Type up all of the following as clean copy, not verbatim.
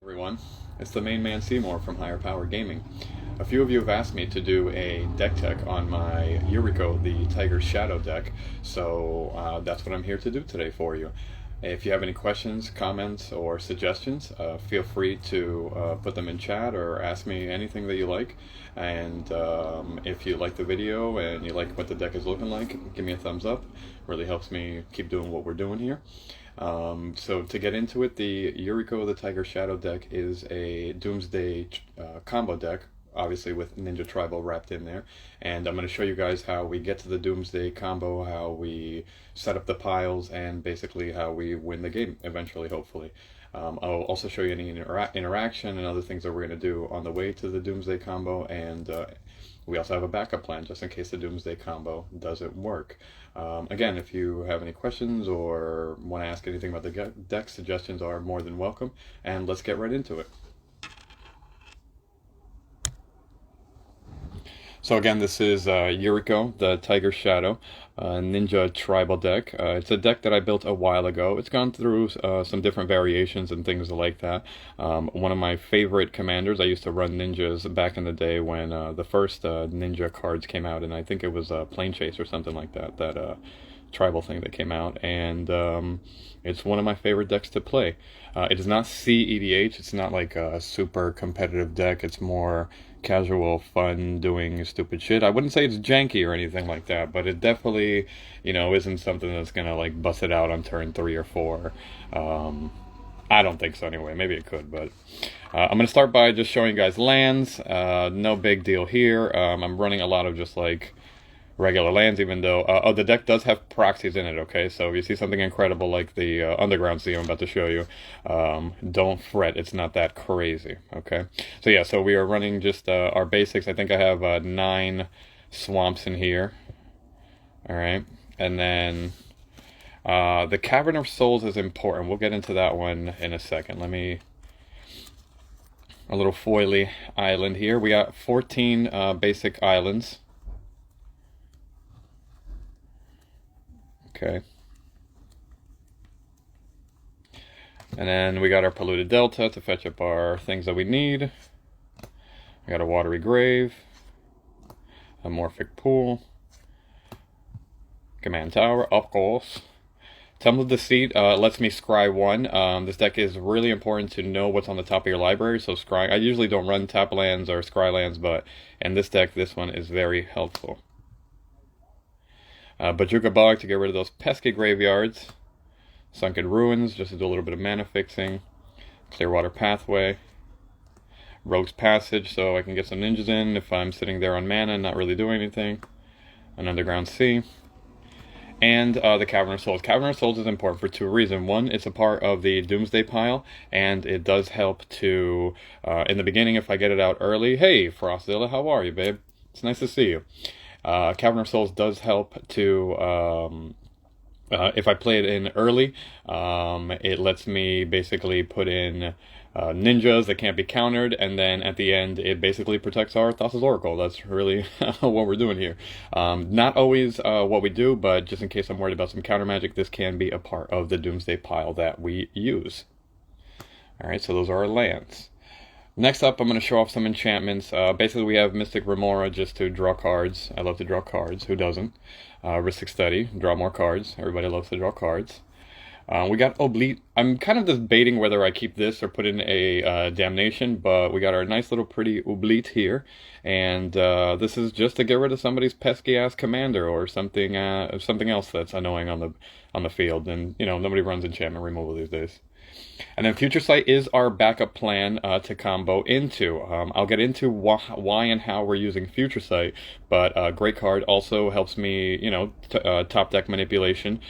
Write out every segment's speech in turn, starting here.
Everyone, it's the main man Seymour from HigherPowerGaming. A few of you have asked me to do a deck tech on my Yuriko, the Tiger Shadow deck, so that's what I'm here to do today for you. If you have any questions, comments, or suggestions, feel free to put them in chat or ask me anything that you like. And if you like the video and you like what the deck is looking like, give me a thumbs up. Really helps me keep doing what we're doing here. So to get into it, the Yuriko the Tiger Shadow deck is a Doomsday combo deck, obviously with Ninja Tribal wrapped in there. And I'm going to show you guys how we get to the Doomsday combo, how we set up the piles, and basically how we win the game eventually, hopefully. I'll also show you any interaction and other things that we're going to do on the way to the Doomsday combo, and we also have a backup plan just in case the Doomsday combo doesn't work. Again, if you have any questions or want to ask anything about the deck, suggestions are more than welcome, and let's get right into it. So again, this is Yuriko, the Tiger Shadow, Ninja Tribal deck. It's a deck that I built a while ago. It's gone through some different variations and things like that. One of my favorite commanders, I used to run ninjas back in the day when the first ninja cards came out, and I think it was Plane Chase or something like that, that tribal thing that came out, and it's one of my favorite decks to play. It does not see EDH. It's not like a super competitive deck. It's more casual fun doing stupid shit. I wouldn't say it's janky or anything like that, but it definitely, you know, isn't something that's gonna like bust it out on turn 3 or 4. I don't think so anyway. Maybe it could, but I'm gonna start by just showing you guys lands. No big deal here. I'm running a lot of just like regular lands, even though the deck does have proxies in it. Okay, so if you see something incredible like the underground sea I'm about to show you, don't fret, it's not that crazy. Okay, so yeah, so we are running just our basics. I think I have 9 swamps in here. All right, and then the Cavern of Souls is important. We'll get into that one in a second. Let me, a little foily island here. We got 14 basic islands. Okay. And then we got our polluted delta to fetch up our things that we need. We got a watery grave, a morphic pool, command tower, of course. Temple of Deceit lets me scry 1. This deck is really important to know what's on the top of your library. So scry, I usually don't run tap lands or scry lands, but in this deck, this one is very helpful. Bajuka Bog to get rid of those pesky graveyards. Sunken Ruins just to do a little bit of mana fixing. Clearwater Pathway. Rogue's Passage so I can get some ninjas in if I'm sitting there on mana and not really doing anything. An Underground Sea. And the Cavern of Souls. Cavern of Souls is important for 2 reasons. One, it's a part of the Doomsday pile, and it does help to, in the beginning if I get it out early, hey Frostzilla, how are you, babe? It's nice to see you. Cavern of Souls does help to, if I play it in early, it lets me basically put in ninjas that can't be countered, and then at the end it basically protects our Thassa's Oracle. That's really what we're doing here. Not always what we do, but just in case I'm worried about some counter magic, this can be a part of the Doomsday pile that we use. Alright, so those are our lands. Next up, I'm going to show off some enchantments. Basically, we have Mystic Remora just to draw cards. I love to draw cards. Who doesn't? Rhystic Study, draw more cards. Everybody loves to draw cards. We got Oblite. I'm kind of debating whether I keep this or put in a Damnation, but we got our nice little pretty Oblite here. And this is just to get rid of somebody's pesky-ass commander or something else that's annoying on the field. And, you know, nobody runs enchantment removal these days. And then Future Sight is our backup plan to combo into. I'll get into why and how we're using Future Sight, but great card also helps me, you know, top deck manipulation.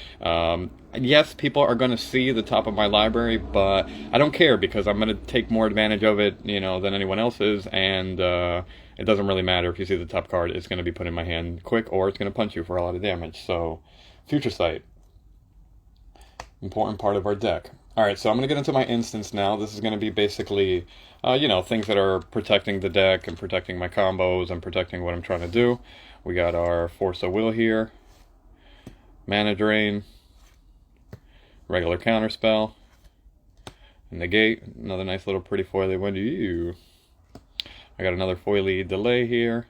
Yes, people are going to see the top of my library, but I don't care because I'm going to take more advantage of it, you know, than anyone else is, and it doesn't really matter if you see the top card. It's going to be put in my hand quick, or it's going to punch you for a lot of damage. So, Future Sight, important part of our deck. Alright, so I'm going to get into my instance now. This is going to be basically, you know, things that are protecting the deck and protecting my combos and protecting what I'm trying to do. We got our Force of Will here, Mana Drain, regular Counterspell, Negate, another nice little pretty foily one. Ew. I got another foily delay here.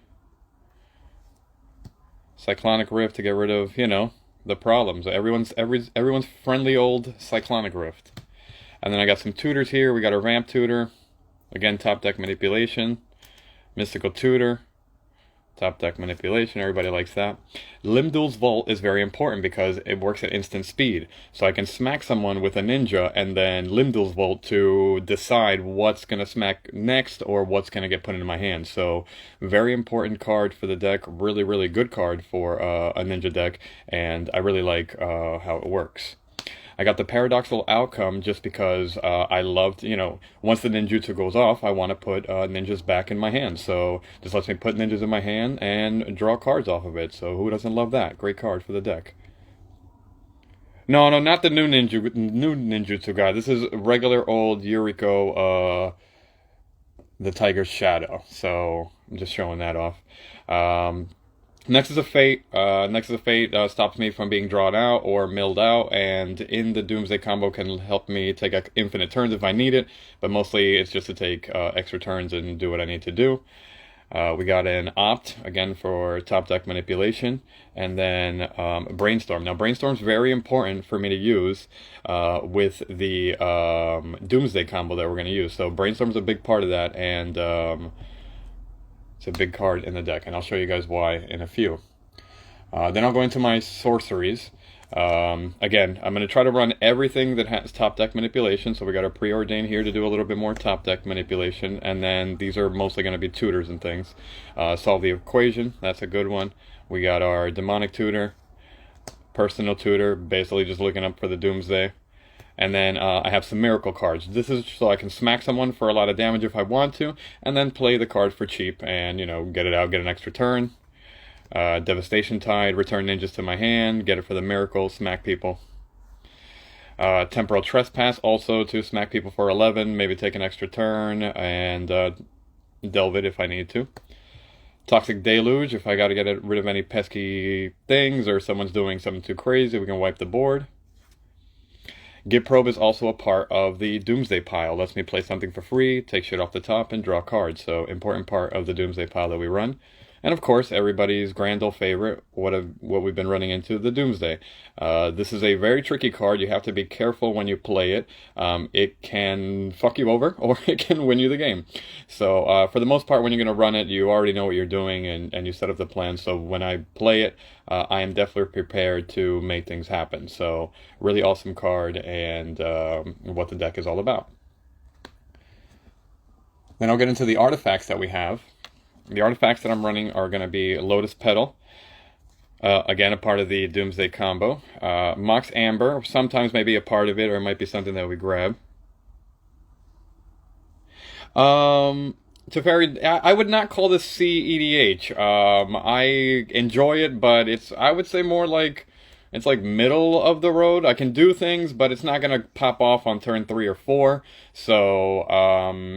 Cyclonic Rift to get rid of, you know, the problems. Everyone's friendly old Cyclonic Rift. And then I got some tutors here. We got a Ramp Tutor. Again, top deck manipulation. Mystical Tutor. Top deck manipulation, everybody likes that. Limdul's Vault is very important because it works at instant speed. So I can smack someone with a ninja and then Limdul's Vault to decide what's going to smack next or what's going to get put into my hand. So very important card for the deck. Really, really good card for a ninja deck. And I really like how it works. I got the Paradoxical Outcome just because I loved, you know, once the ninjutsu goes off, I want to put ninjas back in my hand. So this lets me put ninjas in my hand and draw cards off of it. So who doesn't love that? Great card for the deck. No, not the new ninjutsu guy. This is regular old Yuriko, the Tiger's Shadow. So I'm just showing that off. Nexus of Fate. Nexus of Fate stops me from being drawn out or milled out, and in the Doomsday combo can help me take infinite turns if I need it, but mostly it's just to take extra turns and do what I need to do. We got an Opt, again for top deck manipulation, and then Brainstorm. Now Brainstorm's very important for me to use with the Doomsday combo that we're going to use. So Brainstorm's a big part of that, and it's a big card in the deck, and I'll show you guys why in a few. Then I'll go into my sorceries. Again, I'm going to try to run everything that has top deck manipulation, so we got our Preordain here to do a little bit more top deck manipulation, and then these are mostly going to be tutors and things. Solve the Equation, that's a good one. We got our Demonic Tutor, Personal Tutor, basically just looking up for the Doomsday. And then I have some miracle cards. This is so I can smack someone for a lot of damage if I want to, and then play the card for cheap and, you know, get it out, get an extra turn. Devastation Tide, return ninjas to my hand, get it for the miracle, smack people. Temporal Trespass, also to smack people for 11, maybe take an extra turn, and delve it if I need to. Toxic Deluge, if I got to get rid of any pesky things or someone's doing something too crazy, we can wipe the board. Git Probe is also a part of the Doomsday pile. Lets me play something for free, take shit off the top, and draw cards. So, important part of the Doomsday pile that we run. And of course, everybody's grand old favorite, what we've been running into, the Doomsday. This is a very tricky card. You have to be careful when you play it. It can fuck you over, or it can win you the game. So for the most part, when you're going to run it, you already know what you're doing, and you set up the plan. So when I play it, I am definitely prepared to make things happen. So really awesome card, and what the deck is all about. Then I'll get into the artifacts that we have. The artifacts that I'm running are going to be Lotus Petal, again a part of the Doomsday combo. Mox Amber, sometimes maybe a part of it, or it might be something that we grab. Teferi, I would not call this CEDH. I enjoy it, but I would say more like, it's like middle of the road. I can do things, but it's not going to pop off on turn 3 or 4. So,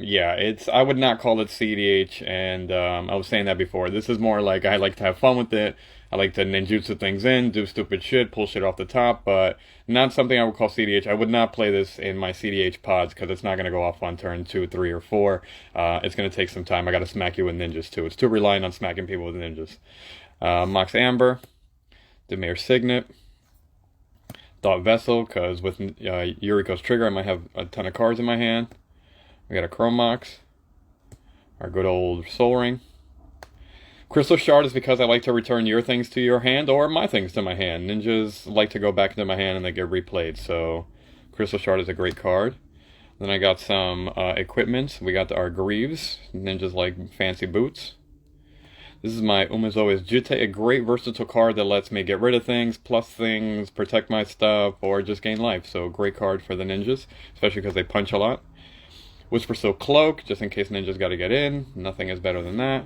yeah, I would not call it CDH, and I was saying that before. This is more like I like to have fun with it. I like to ninjutsu things in, do stupid shit, pull shit off the top, but not something I would call CDH. I would not play this in my CDH pods because it's not going to go off on turn 2, 3, or 4. It's going to take some time. I got to smack you with ninjas, too. It's too reliant on smacking people with ninjas. Mox Amber, Demir Signet, Thought Vessel, because with Yuriko's trigger, I might have a ton of cards in my hand. We got a Chrome Mox, our good old Soul Ring. Crystal Shard is because I like to return your things to your hand or my things to my hand. Ninjas like to go back into my hand and they get replayed, so Crystal Shard is a great card. Then I got some equipment. We got our Greaves. Ninjas like fancy boots. This is my Umezoe's Jitte, a great versatile card that lets me get rid of things, plus things, protect my stuff, or just gain life. So great card for the ninjas, especially because they punch a lot. Whisper Silk Cloak, just in case ninjas got to get in. Nothing is better than that.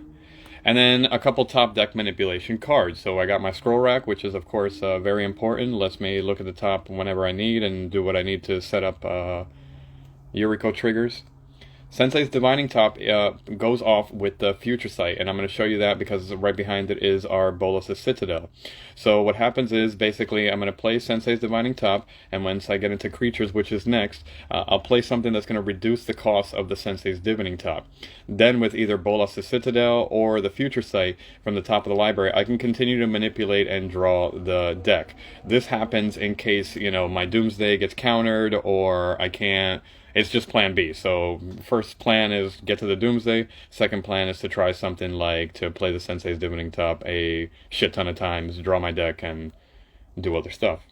And then a couple top deck manipulation cards. So I got my Scroll Rack, which is of course very important. Lets me look at the top whenever I need and do what I need to set up Yuriko triggers. Sensei's Divining Top goes off with the Future Sight, and I'm going to show you that because right behind it is our Bolas' Citadel. So what happens is, basically, I'm going to play Sensei's Divining Top, and once I get into creatures, which is next, I'll play something that's going to reduce the cost of the Sensei's Divining Top. Then with either Bolas' Citadel or the Future Sight from the top of the library, I can continue to manipulate and draw the deck. This happens in case, you know, my Doomsday gets countered, or I can't. It's just plan B. So first plan is get to the Doomsday. Second plan is to try something like to play the Sensei's Divining Top a shit ton of times, draw my deck, and do other stuff.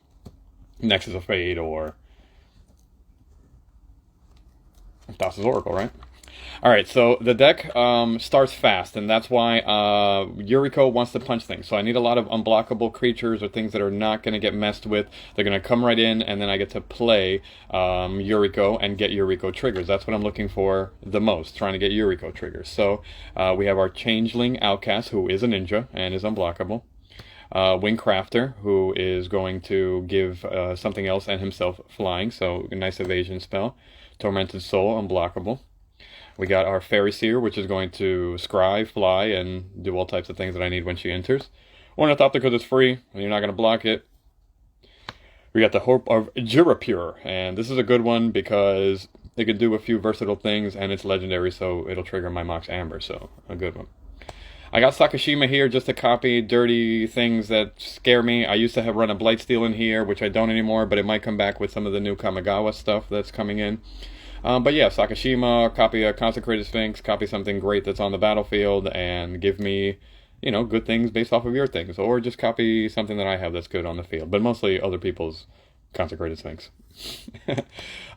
Nexus of Fate or Thassa's Oracle, right? Alright, so the deck starts fast, and that's why Yuriko wants to punch things. So I need a lot of unblockable creatures or things that are not going to get messed with. They're going to come right in, and then I get to play Yuriko and get Yuriko triggers. That's what I'm looking for the most, trying to get Yuriko triggers. So we have our Changeling Outcast, who is a ninja and is unblockable. Wingcrafter, who is going to give something else and himself flying, so a nice evasion spell. Tormented Soul, unblockable. We got our Fairy Seer, which is going to scry, fly, and do all types of things that I need when she enters. Ornithopter, because it's free, and you're not going to block it. We got the Hope of Jirapure, and this is a good one because it can do a few versatile things, and it's legendary, so it'll trigger my Mox Amber, so a good one. I got Sakashima here just to copy dirty things that scare me. I used to have run a Blightsteel in here, which I don't anymore, but it might come back with some of the new Kamigawa stuff that's coming in. But yeah, Sakashima, copy a Consecrated Sphinx, copy something great that's on the battlefield, and give me, you know, good things based off of your things. Or just copy something that I have that's good on the field, but mostly other people's Consecrated Sphinx.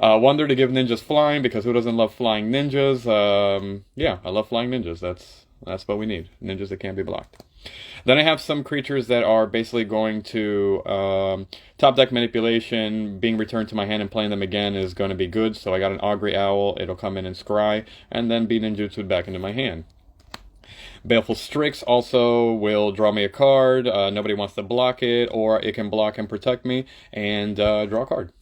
Wonder to give ninjas flying, because who doesn't love flying ninjas? Yeah, I love flying ninjas. That's what we need. Ninjas that can't be blocked. Then I have some creatures that are basically going to top deck manipulation. Being returned to my hand and playing them again is going to be good. So I got an Augury Owl. It'll come in and scry, and then be ninjutsu'd back into my hand. Baleful Strix also will draw me a card. Nobody wants to block it, or it can block and protect me, and draw a card.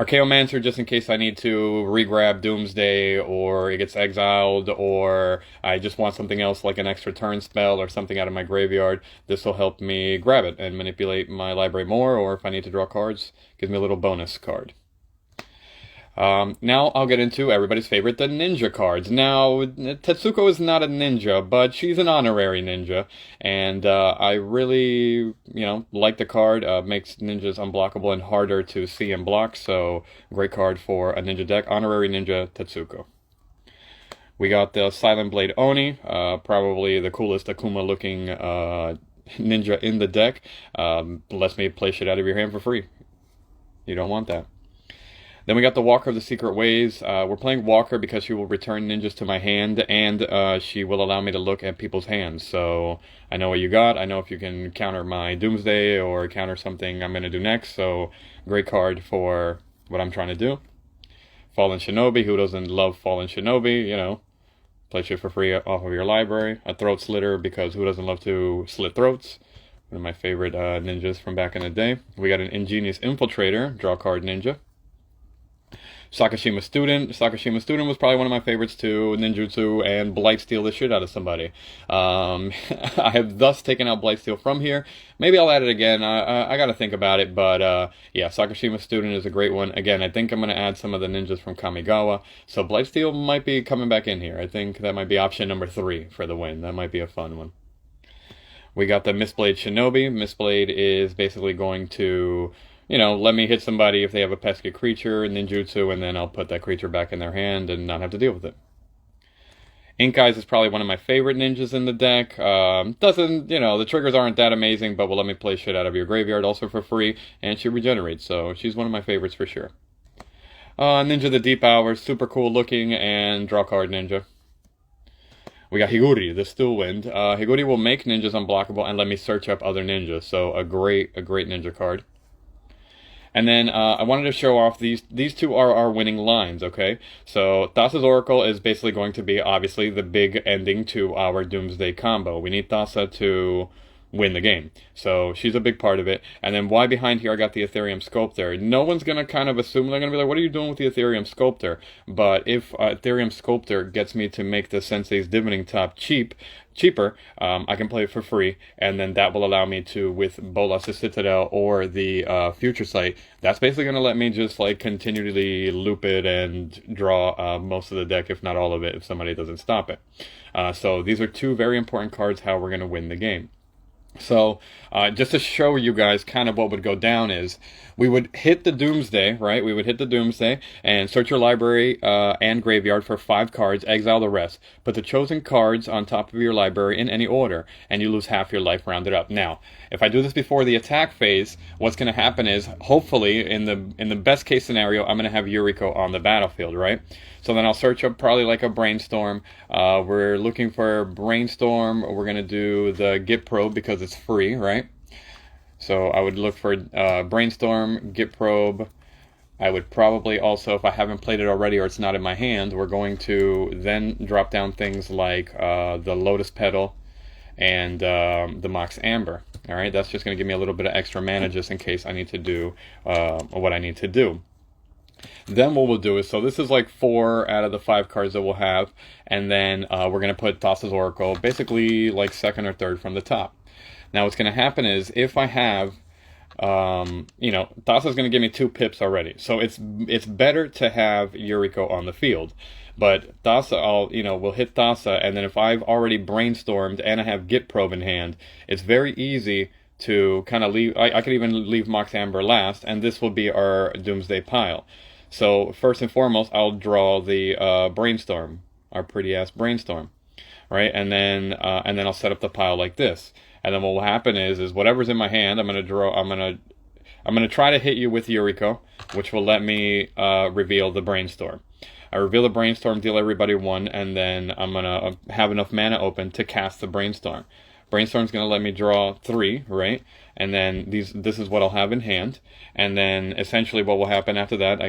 Archaeomancer, just in case I need to re-grab Doomsday, or it gets exiled, or I just want something else like an extra turn spell or something out of my graveyard. This will help me grab it and manipulate my library more, or if I need to draw cards, gives me a little bonus card. Now I'll get into everybody's favorite, the ninja cards. Now, Tetsuko is not a ninja, but she's an honorary ninja, and I really, you know, like the card. Makes ninjas unblockable and harder to see and block, so great card for a ninja deck. Honorary ninja Tetsuko. We got the Silent Blade Oni, probably the coolest Akuma-looking ninja in the deck. Lets me play shit out of your hand for free. You don't want that. Then we got the Walker of the Secret Ways. We're playing Walker because she will return ninjas to my hand, and she will allow me to look at people's hands. So I know what you got. I know if you can counter my Doomsday or counter something I'm going to do next. So great card for what I'm trying to do. Fallen Shinobi. Who doesn't love Fallen Shinobi? You know, play shit for free off of your library. A Throat Slitter, because who doesn't love to slit throats? One of my favorite ninjas from back in the day. We got an Ingenious Infiltrator, draw card ninja. Sakashima Student. Sakashima Student was probably one of my favorites too. Ninjutsu and Blightsteel the shit out of somebody. I have thus taken out Blightsteel from here. Maybe I'll add it again. I gotta think about it, but yeah, Sakashima Student is a great one. Again, I think I'm gonna add some of the ninjas from Kamigawa, so Blightsteel might be coming back in here. I think that might be option number 3 for the win. That might be a fun one. We got the Mistblade Shinobi. Mistblade is basically going to, you know, let me hit somebody if they have a pesky creature, ninjutsu, and then I'll put that creature back in their hand and not have to deal with it. Ink Eyes is probably one of my favorite ninjas in the deck. Doesn't, you know, the triggers aren't that amazing, but will let me play shit out of your graveyard also for free, and she regenerates, so she's one of my favorites for sure. Ninja the Deep Hours, super cool looking, and draw card ninja. We got Higuri, the Still Wind. Higuri will make ninjas unblockable and let me search up other ninjas, so a great ninja card. And then I wanted to show off these two are our winning lines, okay? So Thassa's Oracle is basically going to be obviously the big ending to our Doomsday combo. We need Thassa to win the game. So she's a big part of it. And then why behind here I got the Ethereum Sculptor. No one's going to kind of assume they're going to be like, what are you doing with the Ethereum Sculptor? But if Ethereum Sculptor gets me to make the Sensei's Dividend Top cheaper, I can play it for free, and then that will allow me to, with Bolas' Citadel or the Future Sight, that's basically going to let me just like continually loop it and draw most of the deck, if not all of it, if somebody doesn't stop it. So these are two very important cards how we're going to win the game. So, just to show you guys kind of what would go down is, we would hit the Doomsday, right? We would hit the Doomsday and search your library and graveyard for 5 cards, exile the rest. Put the chosen cards on top of your library in any order, and you lose half your life rounded up. Now, if I do this before the attack phase, what's going to happen is, hopefully, in the best case scenario, I'm going to have Yuriko on the battlefield, right? So then I'll search up probably like a Brainstorm. We're looking for Brainstorm. We're going to do the Git Probe because it's free, right? So I would look for Brainstorm, Git Probe. I would probably also, if I haven't played it already or it's not in my hand, we're going to then drop down things like the Lotus Petal and the Mox Amber. All right, that's just going to give me a little bit of extra mana just in case I need to do what I need to do. Then what we'll do is, so this is like 4 out of the 5 cards that we'll have, and then we're going to put Thassa's Oracle, basically like 2nd or 3rd from the top. Now what's going to happen is, if I have, you know, Thassa's going to give me 2 pips already, so it's better to have Yuriko on the field. But Thassa, we'll hit Thassa, and then if I've already brainstormed and I have Git Probe in hand, it's very easy to kind of leave. I could even leave Mox Amber last, and this will be our Doomsday pile. So first and foremost, I'll draw the Brainstorm, our pretty ass Brainstorm, right? And then I'll set up the pile like this. And then what will happen is whatever's in my hand, I'm gonna try to hit you with Yuriko, which will let me reveal the Brainstorm. I reveal the Brainstorm, deal everybody 1, and then I'm gonna have enough mana open to cast the Brainstorm. Brainstorm's going to let me draw 3, right? And then this is what I'll have in hand. And then essentially what will happen after that,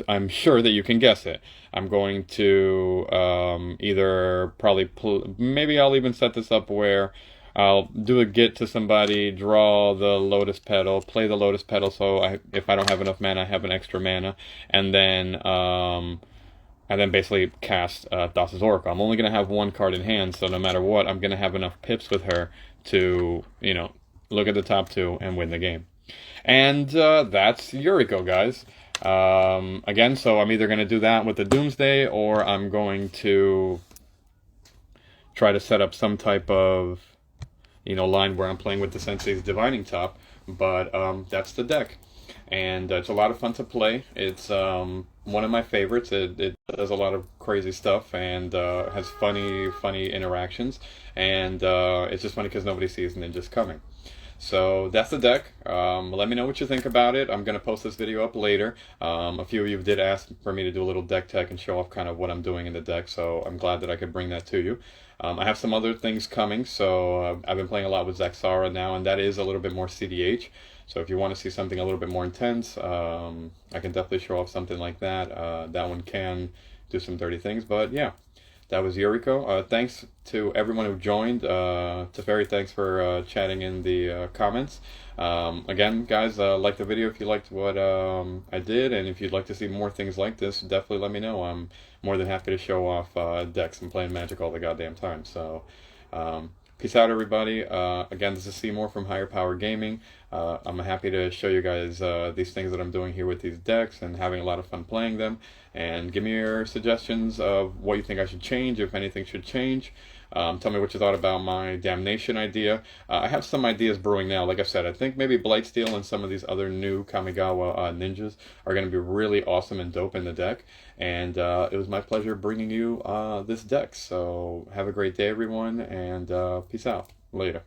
I'm sure that you can guess it. I'm going to either probably, maybe I'll even set this up where I'll do a Git to somebody, draw the Lotus Petal, play the Lotus Petal, so if I don't have enough mana, I have an extra mana. And then basically cast Thassa's Oracle. I'm only going to have 1 card in hand, so no matter what, I'm going to have enough pips with her to, you know, look at the top 2 and win the game. And that's Yuriko, guys. Again, so I'm either going to do that with the Doomsday, or I'm going to try to set up some type of, you know, line where I'm playing with the Sensei's Divining Top. But that's the deck. And it's a lot of fun to play. It's one of my favorites. It does a lot of crazy stuff and has funny interactions. And it's just funny because nobody sees ninjas coming. So that's the deck. Let me know what you think about it. I'm going to post this video up later. A few of you did ask for me to do a little deck tech and show off kind of what I'm doing in the deck. So I'm glad that I could bring that to you. I have some other things coming. So I've been playing a lot with Zaxara now, and that is a little bit more CDH. So if you want to see something a little bit more intense, I can definitely show off something like that. That one can do some dirty things, but yeah, that was Yuriko. Thanks to everyone who joined. Teferi, thanks for chatting in the comments. Again, guys, like the video if you liked what I did, and if you'd like to see more things like this, definitely let me know. I'm more than happy to show off decks. I'm playing Magic all the goddamn time, so... peace out, everybody. Again, this is Seymour from HigherPowerGaming. I'm happy to show you guys these things that I'm doing here with these decks and having a lot of fun playing them. And give me your suggestions of what you think I should change, if anything should change. Tell me what you thought about my Damnation idea. I have some ideas brewing now. Like I said, I think maybe Blightsteel and some of these other new Kamigawa ninjas are going to be really awesome and dope in the deck. And it was my pleasure bringing you this deck. So have a great day, everyone, and peace out. Later.